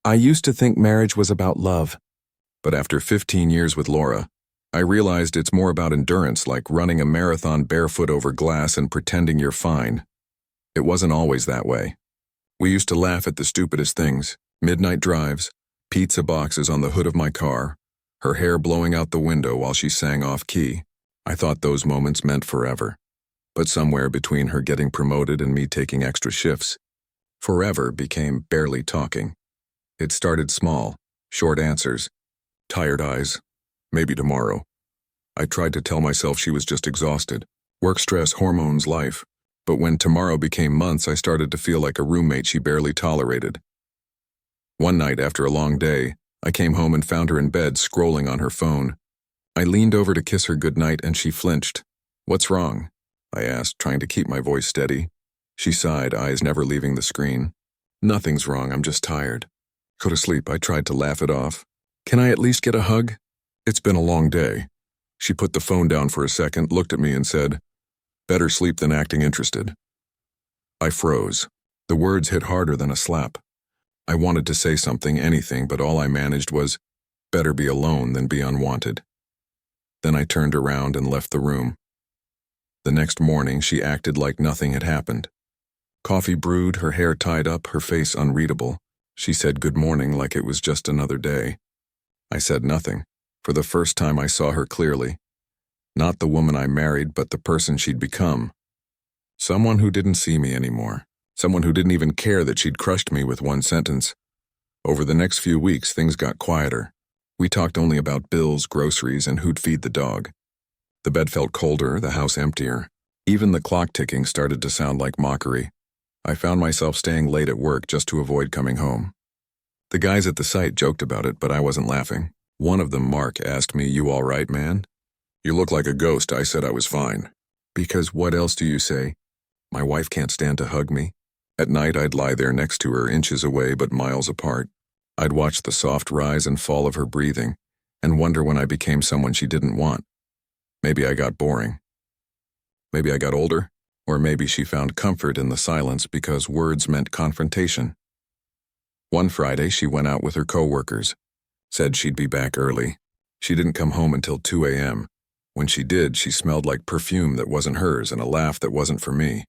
I used to think marriage was about love, but after 15 years with Laura, I realized it's more about endurance, like running a marathon barefoot over glass and pretending you're fine. It wasn't always that way. We used to laugh at the stupidest things: midnight drives, pizza boxes on the hood of my car, her hair blowing out the window while she sang off key. I thought those moments meant forever. But somewhere between her getting promoted and me taking extra shifts, forever became barely talking. It started small, short answers, tired eyes, maybe tomorrow. I tried to tell myself she was just exhausted. Work stress, hormones, life. But when tomorrow became months, I started to feel like a roommate she barely tolerated. One night after a long day, I came home and found her in bed scrolling on her phone. I leaned over to kiss her goodnight and she flinched. "What's wrong?" I asked, trying to keep my voice steady. She sighed, eyes never leaving the screen. "Nothing's wrong, I'm just tired." "Go to sleep," I tried to laugh it off. "Can I at least get a hug?" "It's been a long day." She put the phone down for a second, looked at me and said, "Better sleep than acting interested." I froze. The words hit harder than a slap. I wanted to say something, anything, but all I managed was, "Better be alone than be unwanted." Then I turned around and left the room. The next morning, she acted like nothing had happened. Coffee brewed, her hair tied up, her face unreadable. She said good morning like it was just another day. I said nothing. For the first time, I saw her clearly. Not the woman I married, but the person she'd become. Someone who didn't see me anymore. Someone who didn't even care that she'd crushed me with one sentence. Over the next few weeks, things got quieter. We talked only about bills, groceries, and who'd feed the dog. The bed felt colder, the house emptier. Even the clock ticking started to sound like mockery. I found myself staying late at work just to avoid coming home. The guys at the site joked about it, but I wasn't laughing. One of them, Mark, asked me, "You all right, man?" "You look like a ghost." I said I was fine. Because what else do you say? My wife can't stand to hug me. At night, I'd lie there next to her, inches away but miles apart. I'd watch the soft rise and fall of her breathing and wonder when I became someone she didn't want. Maybe I got boring. Maybe I got older, or maybe she found comfort in the silence because words meant confrontation. One Friday, she went out with her coworkers, said she'd be back early. She didn't come home until 2 a.m. When she did, she smelled like perfume that wasn't hers and a laugh that wasn't for me.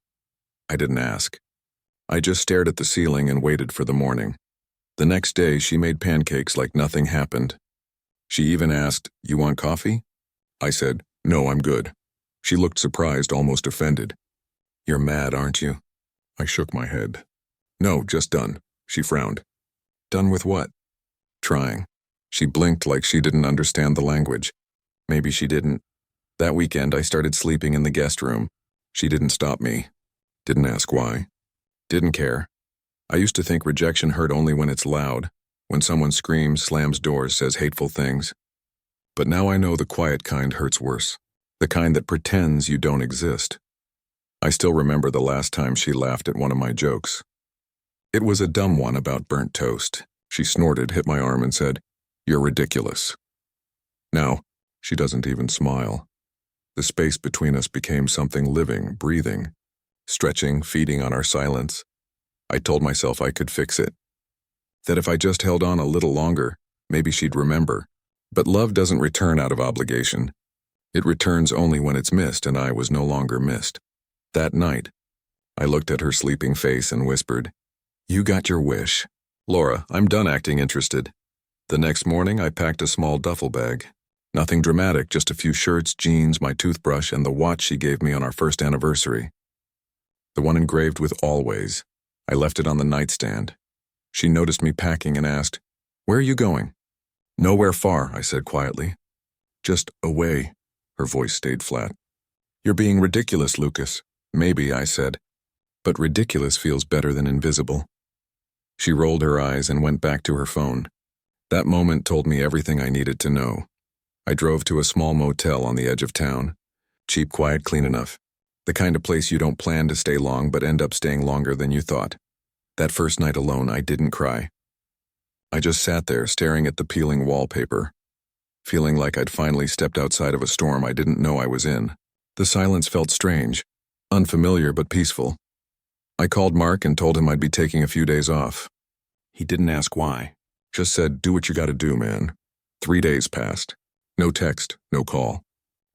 I didn't ask. I just stared at the ceiling and waited for the morning. The next day, she made pancakes like nothing happened. She even asked, "You want coffee?" I said, "No, I'm good." She looked surprised, almost offended. "You're mad, aren't you?" I shook my head. "No, just done." She frowned. "Done with what?" "Trying." She blinked like she didn't understand the language. Maybe she didn't. That weekend, I started sleeping in the guest room. She didn't stop me. Didn't ask why. Didn't care. I used to think rejection hurt only when it's loud, when someone screams, slams doors, says hateful things. But now I know the quiet kind hurts worse. The kind that pretends you don't exist. I still remember the last time she laughed at one of my jokes. It was a dumb one about burnt toast. She snorted, hit my arm, and said, "You're ridiculous." Now, she doesn't even smile. The space between us became something living, breathing, stretching, feeding on our silence. I told myself I could fix it. That if I just held on a little longer, maybe she'd remember. But love doesn't return out of obligation. It returns only when it's missed, and I was no longer missed. That night, I looked at her sleeping face and whispered, "You got your wish. Laura, I'm done acting interested." The next morning, I packed a small duffel bag. Nothing dramatic, just a few shirts, jeans, my toothbrush, and the watch she gave me on our first anniversary. The one engraved with "Always." I left it on the nightstand. She noticed me packing and asked, "Where are you going?" "Nowhere far," I said quietly. "Just away." Her voice stayed flat. "You're being ridiculous, Lucas." "Maybe," I said, "but ridiculous feels better than invisible." She rolled her eyes and went back to her phone. That moment told me everything I needed to know. I drove to a small motel on the edge of town. Cheap, quiet, clean enough. The kind of place you don't plan to stay long but end up staying longer than you thought. That first night alone, I didn't cry. I just sat there staring at the peeling wallpaper, feeling like I'd finally stepped outside of a storm I didn't know I was in. The silence felt strange, unfamiliar but peaceful. I called Mark and told him I'd be taking a few days off. He didn't ask why. Just said, do what you gotta do, man. 3 days passed. No text, no call.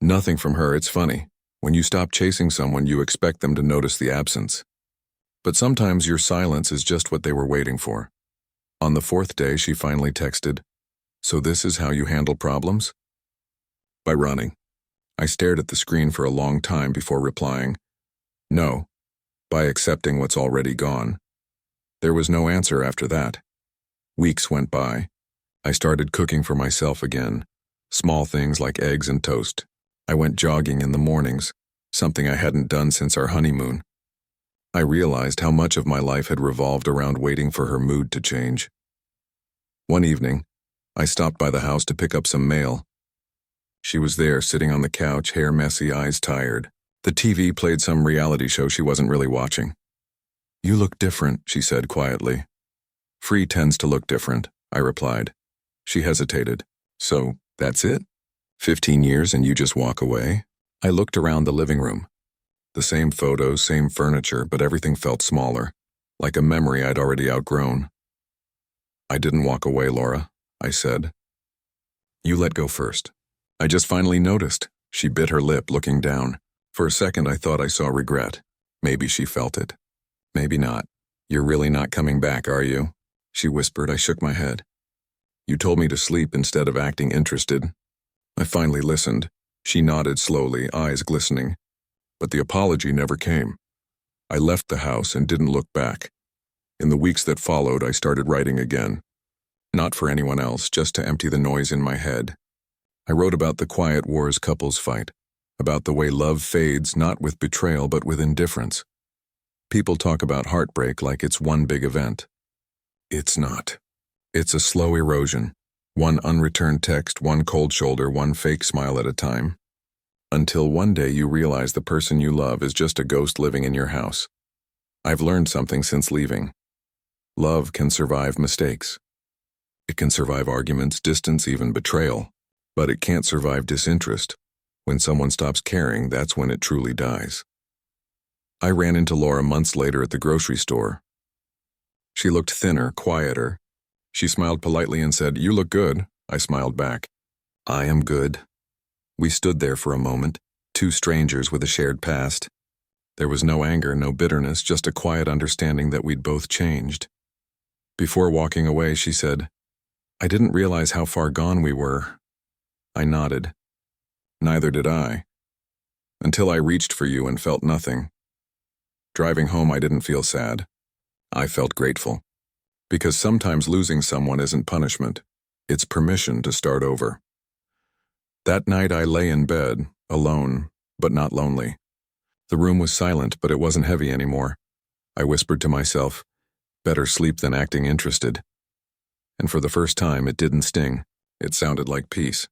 Nothing from her. It's funny. When you stop chasing someone, you expect them to notice the absence. But sometimes your silence is just what they were waiting for. On the 4th day, she finally texted, "So this is how you handle problems?" By running. I stared at the screen for a long time before replying, "No," by accepting what's already gone. There was no answer after that. Weeks went by. I started cooking for myself again. Small things like eggs and toast. I went jogging in the mornings, something I hadn't done since our honeymoon. I realized how much of my life had revolved around waiting for her mood to change. One evening, I stopped by the house to pick up some mail. She was there, sitting on the couch, hair messy, eyes tired. The TV played some reality show she wasn't really watching. "You look different," she said quietly. "Free tends to look different," I replied. She hesitated. "So, that's it? 15 years and you just walk away?" I looked around the living room. The same photos, same furniture, but everything felt smaller, like a memory I'd already outgrown. "I didn't walk away, Laura," I said. "You let go first. I just finally noticed." She bit her lip, looking down. For a second I thought I saw regret. Maybe she felt it. Maybe not. "You're really not coming back, are you?" she whispered. I shook my head. "You told me to sleep instead of acting interested." I finally listened. She nodded slowly, eyes glistening. But the apology never came. I left the house and didn't look back. In the weeks that followed, I started writing again. Not for anyone else, just to empty the noise in my head. I wrote about the quiet wars couples fight, about the way love fades not with betrayal but with indifference. People talk about heartbreak like it's one big event. It's not. It's a slow erosion. One unreturned text, one cold shoulder, one fake smile at a time. Until one day you realize the person you love is just a ghost living in your house. I've learned something since leaving. Love can survive mistakes. It can survive arguments, distance, even betrayal. But it can't survive disinterest. When someone stops caring, that's when it truly dies. I ran into Laura months later at the grocery store. She looked thinner, quieter. She smiled politely and said, "You look good." I smiled back. "I am good." We stood there for a moment, two strangers with a shared past. There was no anger, no bitterness, just a quiet understanding that we'd both changed. Before walking away, she said, "I didn't realize how far gone we were." I nodded. Neither did I. Until I reached for you and felt nothing. Driving home, I didn't feel sad. I felt grateful. Because sometimes losing someone isn't punishment. It's permission to start over. That night I lay in bed, alone, but not lonely. The room was silent, but it wasn't heavy anymore. I whispered to myself, "Better sleep than acting interested." And for the first time, it didn't sting. It sounded like peace.